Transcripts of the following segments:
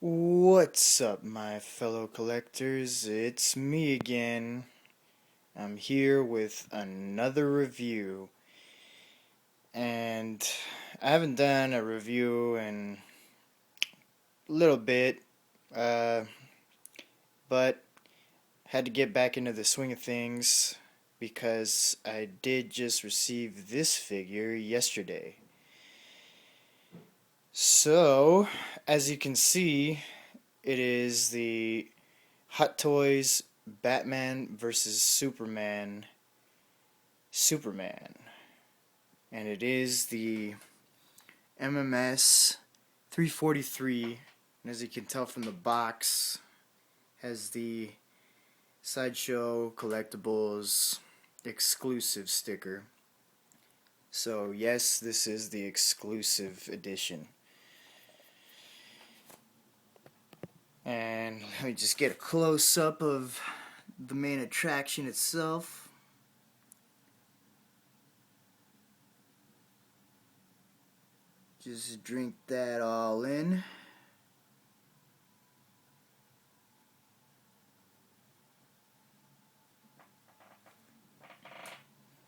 What's up, my fellow collectors? It's me again. I'm here with another review. And I haven't done a review in a little bit, uh, but had to get back into the swing of things because I did just receive this figure yesterday. So, as you can see, it is the Hot Toys Batman vs. Superman. And it is the MMS 343. And as you can tell from the box, has the Sideshow Collectibles exclusive sticker. So yes, this is the exclusive edition. And let me just get a close-up of the main attraction itself. Just drink that all in.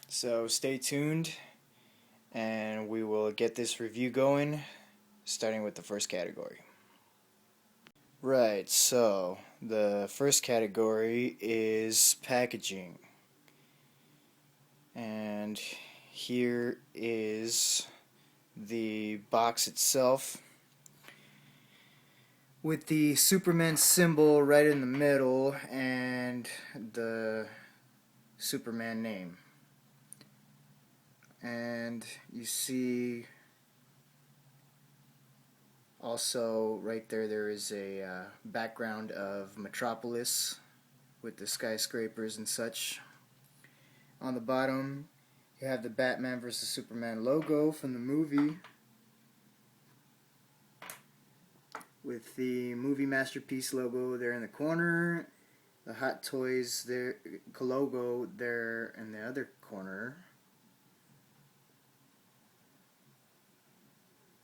So stay tuned, and we will get this review going, starting with the first category. Right, so the first category is packaging. And here is the box itself with the Superman symbol right in the middle and the Superman name. And you see also right there is a background of Metropolis with the skyscrapers and such. On the bottom you have the Batman vs. Superman logo from the movie with the movie masterpiece logo there in the corner, the Hot Toys there logo there in the other corner.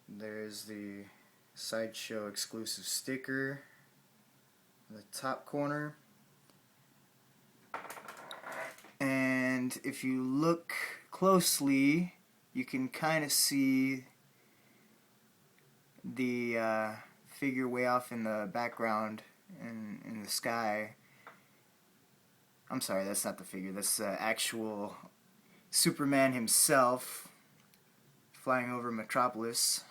There's the Sideshow exclusive sticker in the top corner. And if you look closely, you can kind of see the figure way off in the background in the sky. I'm sorry, that's not the figure. That's the actual Superman himself flying over Metropolis.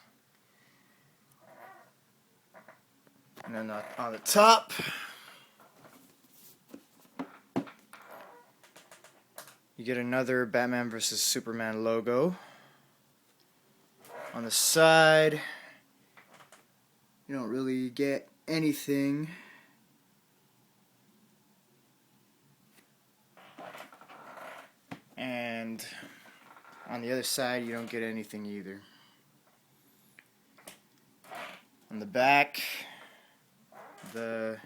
And then on the top, you get another Batman vs. Superman logo. On the side, you don't really get anything. And on the other side, you don't get anything either. On the back, the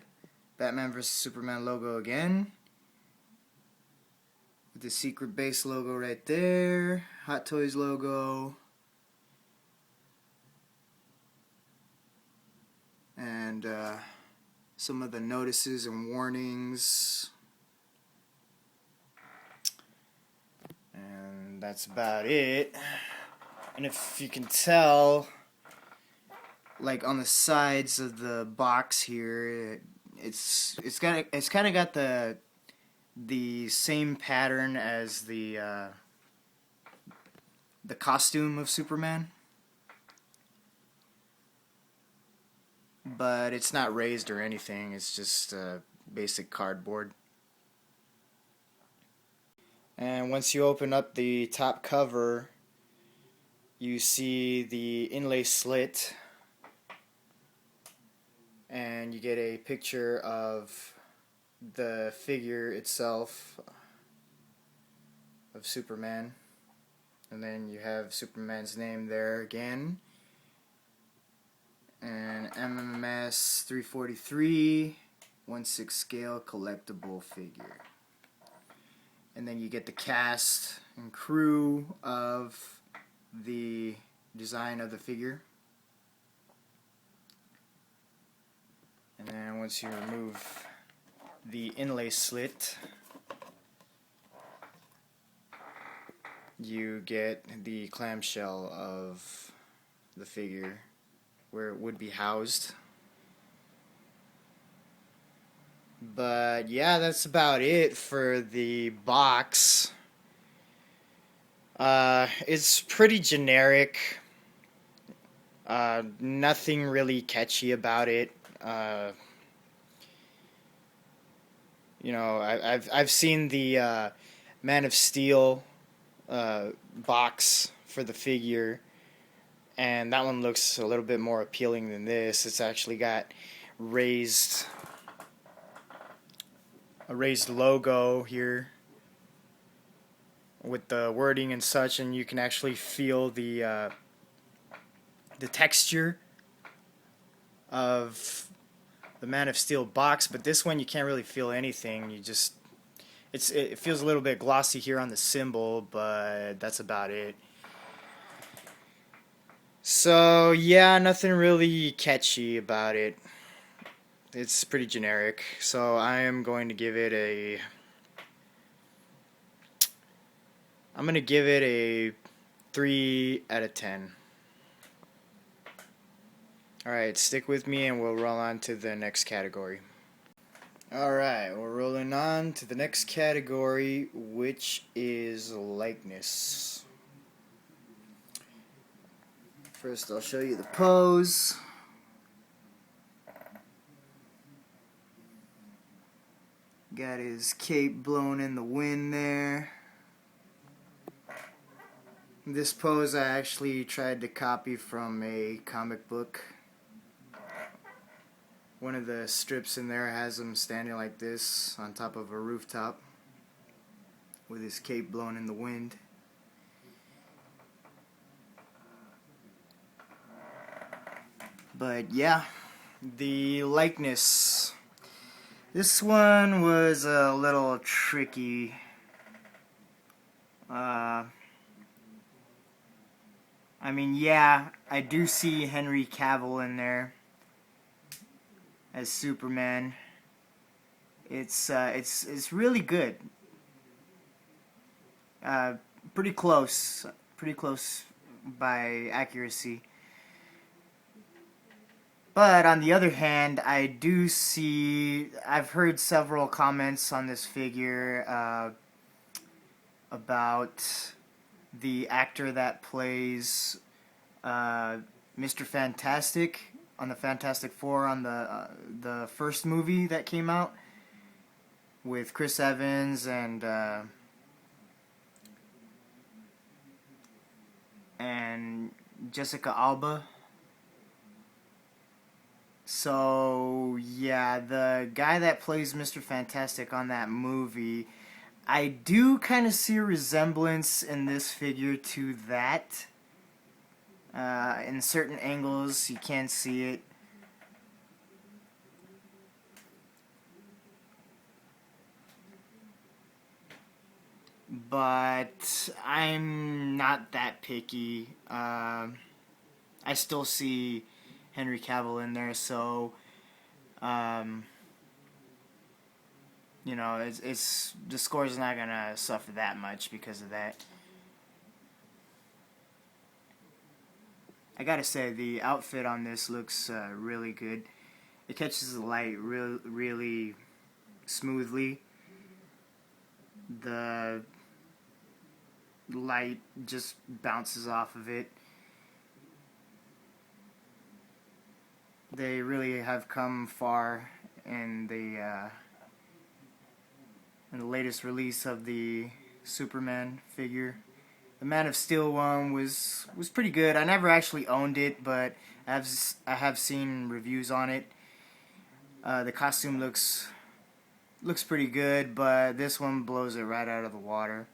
Batman vs. Superman logo again, with the Secret Base logo right there, Hot Toys logo, and some of the notices and warnings, and that's about it. And if you can tell, like on the sides of the box here, it's kind of got the same pattern as the costume of Superman, but it's not raised or anything. It's just basic cardboard. And once you open up the top cover, you see the inlay slit, and you get a picture of the figure itself of Superman, and then you have Superman's name there again, and MMS 343 1/6 scale collectible figure. And then you get the cast and crew of the design of the figure. once you remove the inlay slit, you get the clamshell of the figure where it would be housed. But yeah, that's about it for the box. It's pretty generic. Nothing really catchy about it. I've seen the Man of Steel box for the figure, and that one looks a little bit more appealing than this. It's actually got a raised logo here with the wording and such, and you can actually feel the texture of the Man of Steel box. But this one you can't really feel anything. It feels a little bit glossy here on the symbol, but that's about it. So yeah, nothing really catchy about it. It's pretty generic. So I am going to give it a 3 out of 10. Alright, stick with me and we'll roll on to the next category. Alright, we're rolling on to the next category, which is likeness. First I'll show you the pose. Got his cape blown in the wind there. This pose I actually tried to copy from a comic book. One of the strips in there has him standing like this on top of a rooftop with his cape blown in the wind. But yeah, the likeness. This one was a little tricky. I mean, yeah, I do see Henry Cavill in there as Superman. It's really good. Pretty close by accuracy. But on the other hand, I've heard several comments on this figure about the actor that plays Mr. Fantastic on the Fantastic Four on the first movie that came out with Chris Evans and Jessica Alba. So yeah, the guy that plays Mr. Fantastic on that movie, I do kind of see a resemblance in this figure to that. In certain angles, you can see it. But I'm not that picky. I still see Henry Cavill in there, so it's the score's not gonna suffer that much because of that. I gotta say, the outfit on this looks really good. It catches the light really smoothly. The light just bounces off of it. They really have come far in the latest release of the Superman figure. The Man of Steel one was pretty good. I never actually owned it, but I have seen reviews on it. The costume looks pretty good, but this one blows it right out of the water.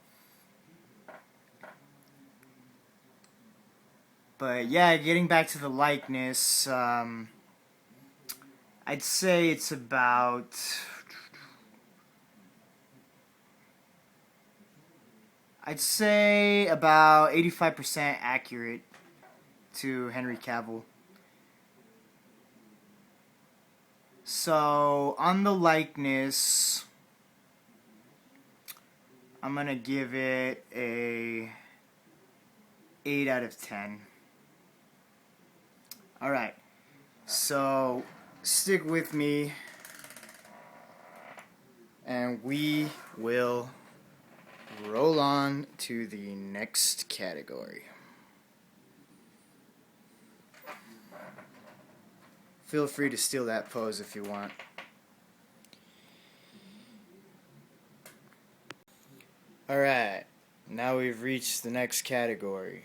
But yeah, getting back to the likeness, I'd say it's about 85% accurate to Henry Cavill. So on the likeness, I'm gonna give it a 8 out of 10. Alright, so stick with me and we will roll on to the next category. Feel free to steal that pose if you want. Alright, now we've reached the next category,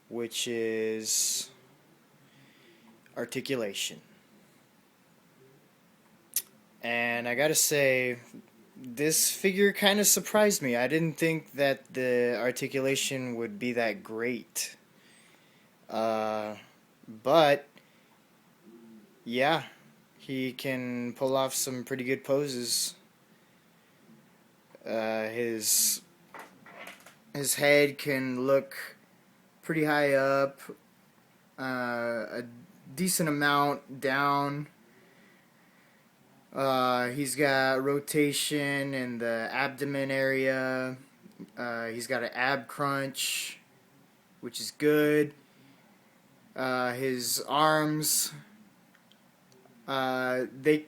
which is articulation. And I gotta say, this figure kind of surprised me. I didn't think that the articulation would be that great. But, yeah, he can pull off some pretty good poses. His head can look pretty high up, a decent amount down. He's got rotation in the abdomen area. He's got an ab crunch, which is good. His arms, they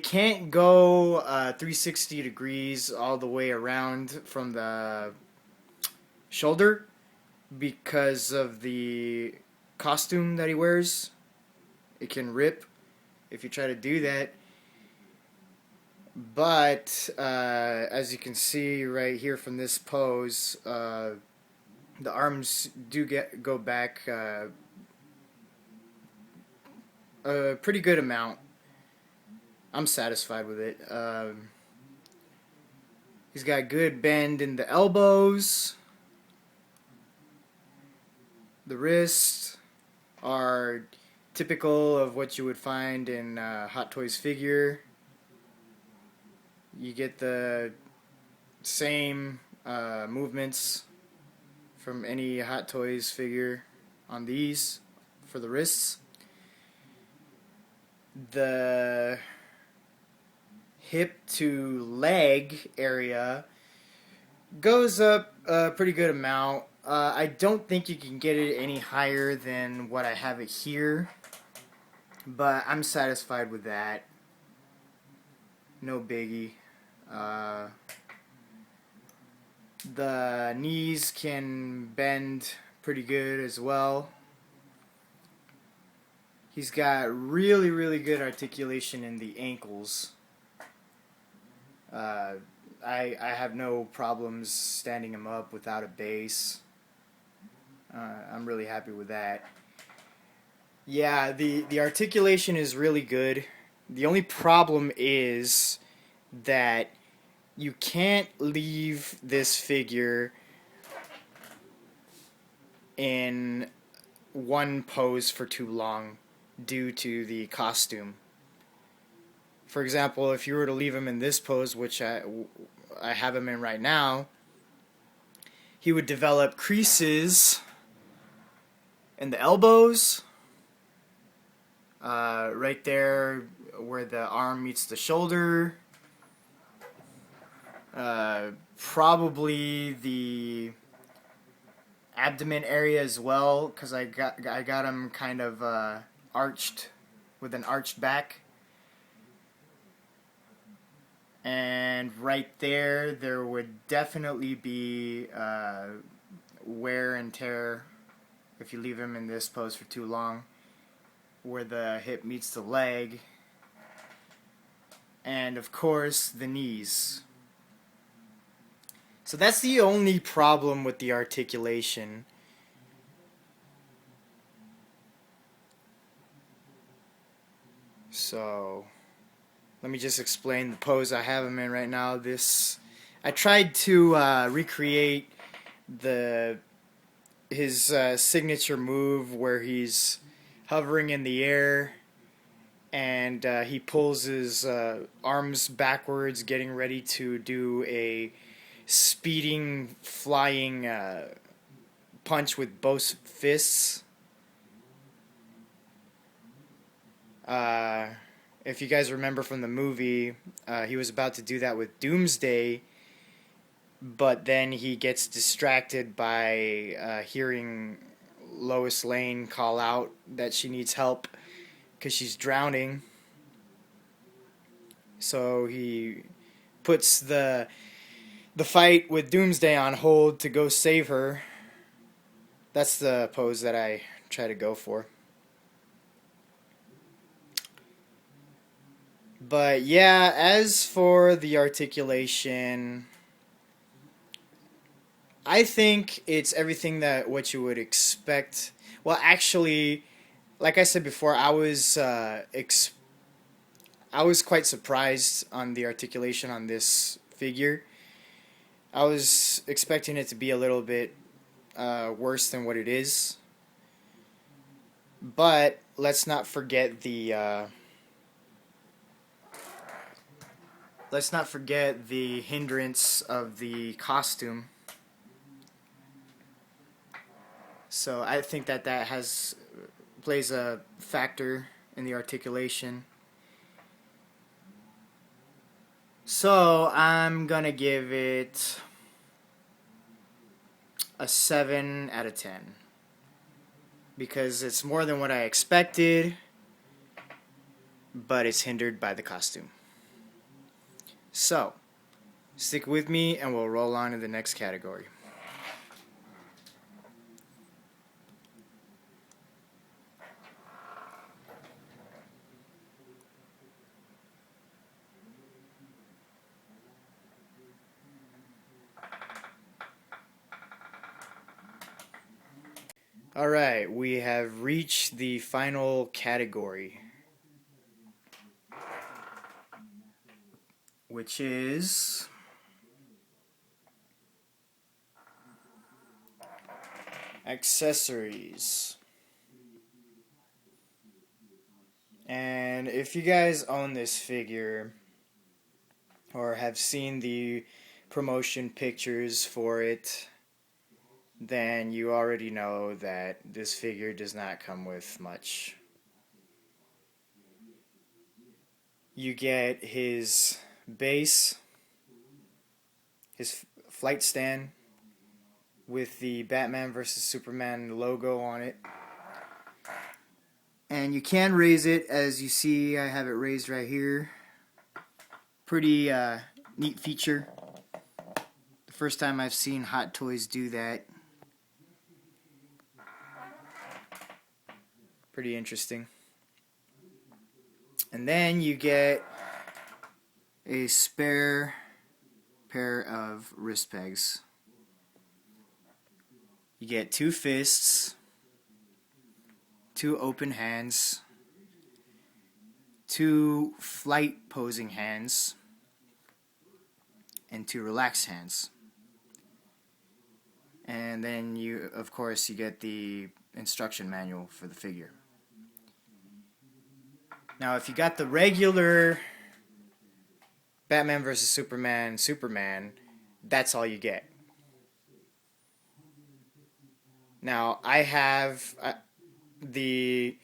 can't go 360 degrees all the way around from the shoulder because of the costume that he wears. It can rip if you try to do that. But as you can see right here from this pose, the arms do go back a pretty good amount. I'm satisfied with it. He's got good bend in the elbows. The wrists are typical of what you would find in Hot Toys figure. You get the same movements from any Hot Toys figure on these for the wrists. The hip to leg area goes up a pretty good amount. I don't think you can get it any higher than what I have it here, but I'm satisfied with that. No biggie. The knees can bend pretty good as well. He's got really, really good articulation in the ankles. I have no problems standing him up without a base. I'm really happy with that. Yeah, the articulation is really good. The only problem is that you can't leave this figure in one pose for too long due to the costume. For example, if you were to leave him in this pose, which I have him in right now, he would develop creases in the elbows, right there where the arm meets the shoulder, probably the abdomen area as well, because I got him kind of arched with an arched back. And right there would definitely be wear and tear if you leave him in this pose for too long, where the hip meets the leg. And of course, the knees. So that's the only problem with the articulation. So let me just explain the pose I have him in right now. I tried to recreate his signature move where he's hovering in the air and he pulls his arms backwards, getting ready to do a speeding, flying punch with both fists. if you guys remember from the movie, he was about to do that with Doomsday, but then he gets distracted by hearing Lois Lane call out that she needs help because she's drowning. So he puts the fight with Doomsday on hold to go save her. That's the pose that I try to go for. But yeah, as for the articulation, I think it's everything that what you would expect. Well, actually, like I said before, I was quite surprised on the articulation on this figure. I was expecting it to be a little bit worse than what it is, but let's not forget the hindrance of the costume. So I think that plays a factor in the articulation. So I'm gonna give it a 7 out of 10 because it's more than what I expected, but it's hindered by the costume. So stick with me and we'll roll on to the next category. Alright, we have reached the final category, which is accessories. And if you guys own this figure or have seen the promotion pictures for it, then you already know that this figure does not come with much. You get his base, his flight stand with the Batman vs. Superman logo on it. And you can raise it, as you see I have it raised right here. Pretty neat feature. The first time I've seen Hot Toys do that. Pretty interesting. And then you get a spare pair of wrist pegs. You get 2 fists, 2 open hands, 2 flight posing hands, and 2 relaxed hands. And then you, of course, you get the instruction manual for the figure. Now, if you got the regular Batman vs. Superman, that's all you get. Now, I have the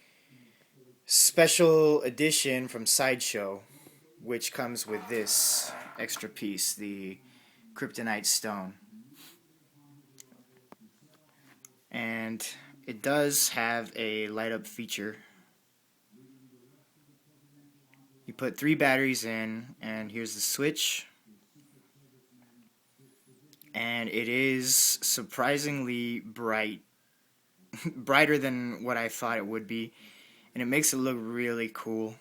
special edition from Sideshow, which comes with this extra piece, the Kryptonite Stone. And it does have a light up feature. You put 3 batteries in, and here's the switch. And it is surprisingly bright. Brighter than what I thought it would be. And it makes it look really cool.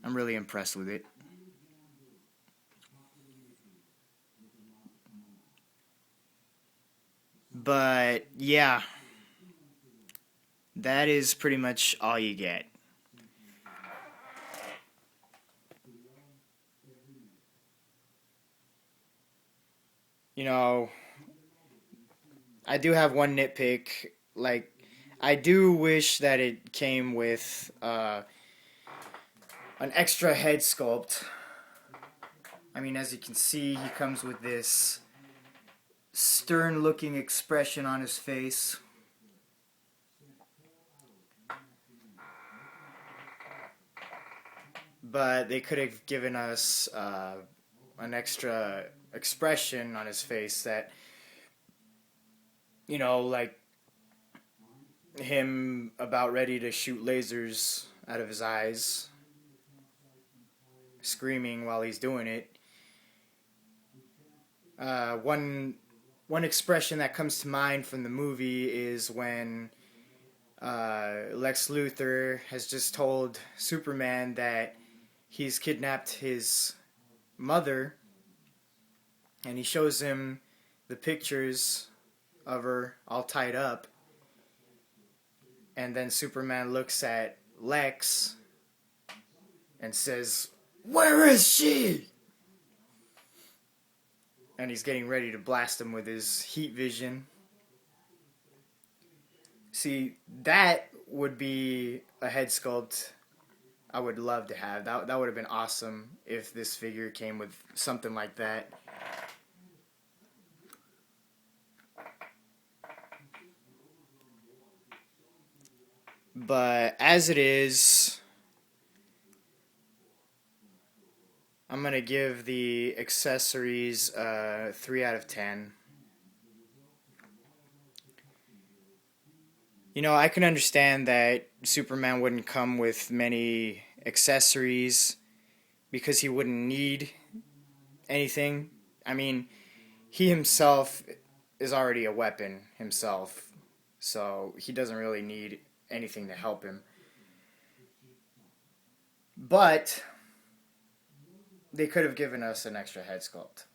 I'm really impressed with it. But yeah, that is pretty much all you get. You know, I do have one nitpick. Like, I do wish that it came with an extra head sculpt. I mean, as you can see, he comes with this stern-looking expression on his face. but they could have given us an extra expression on his face that, like him about ready to shoot lasers out of his eyes, screaming while he's doing it. One expression that comes to mind from the movie is when Lex Luthor has just told Superman that he's kidnapped his mother, and he shows him the pictures of her all tied up, and then Superman looks at Lex and says, "Where is she?" And he's getting ready to blast him with his heat vision. See, that would be a head sculpt I would love to have. That would have been awesome if this figure came with something like that. But as it is, I'm going to give the accessories 3 out of 10. I can understand that Superman wouldn't come with many accessories because he wouldn't need anything. I mean, he himself is already a weapon himself, so he doesn't really need anything to help him. But they could have given us an extra head sculpt.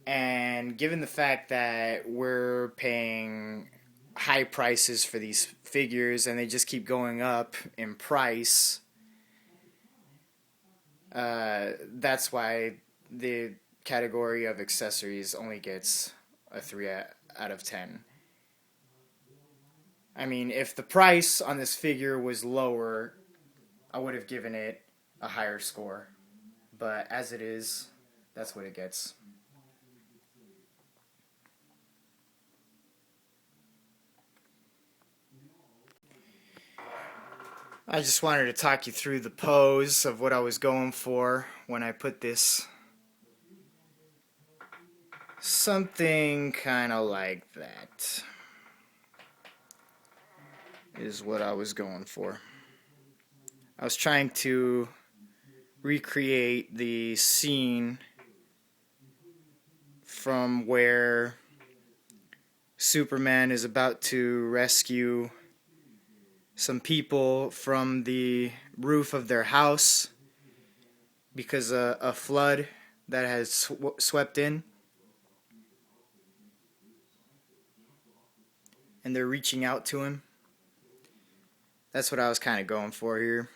And given the fact that we're paying high prices for these figures and they just keep going up in price, that's why the category of accessories only gets a 3 out of 10. I mean, if the price on this figure was lower, I would have given it a higher score. But as it is, that's what it gets. I just wanted to talk you through the pose of what I was going for when I put this. Something kind of like that is what I was going for. I was trying to recreate the scene from where Superman is about to rescue some people from the roof of their house because a flood that has swept in, and they're reaching out to him. That's what I was kind of going for here.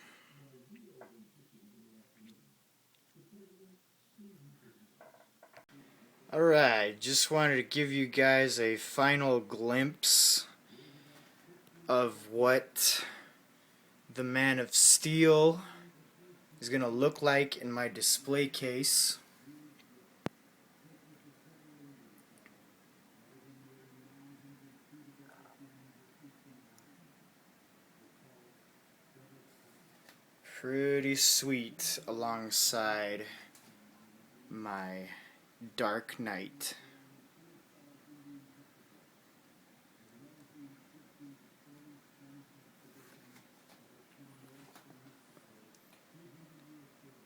Alright, just wanted to give you guys a final glimpse of what the Man of Steel is going to look like in my display case. Pretty sweet alongside my Dark Knight.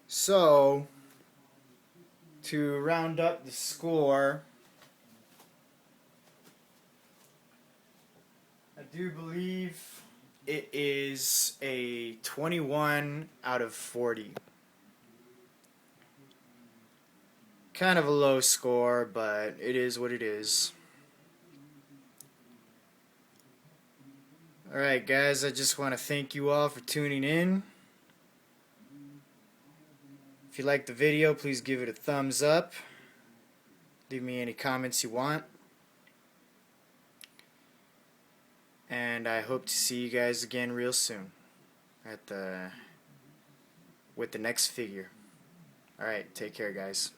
So, to round up the score, I do believe it is a 21 out of 40. Kind of a low score, but it is what it is. Alright guys, I just want to thank you all for tuning in. If you liked the video, please give it a thumbs up. Leave me any comments you want. And I hope to see you guys again real soon with the next figure. Alright, take care guys.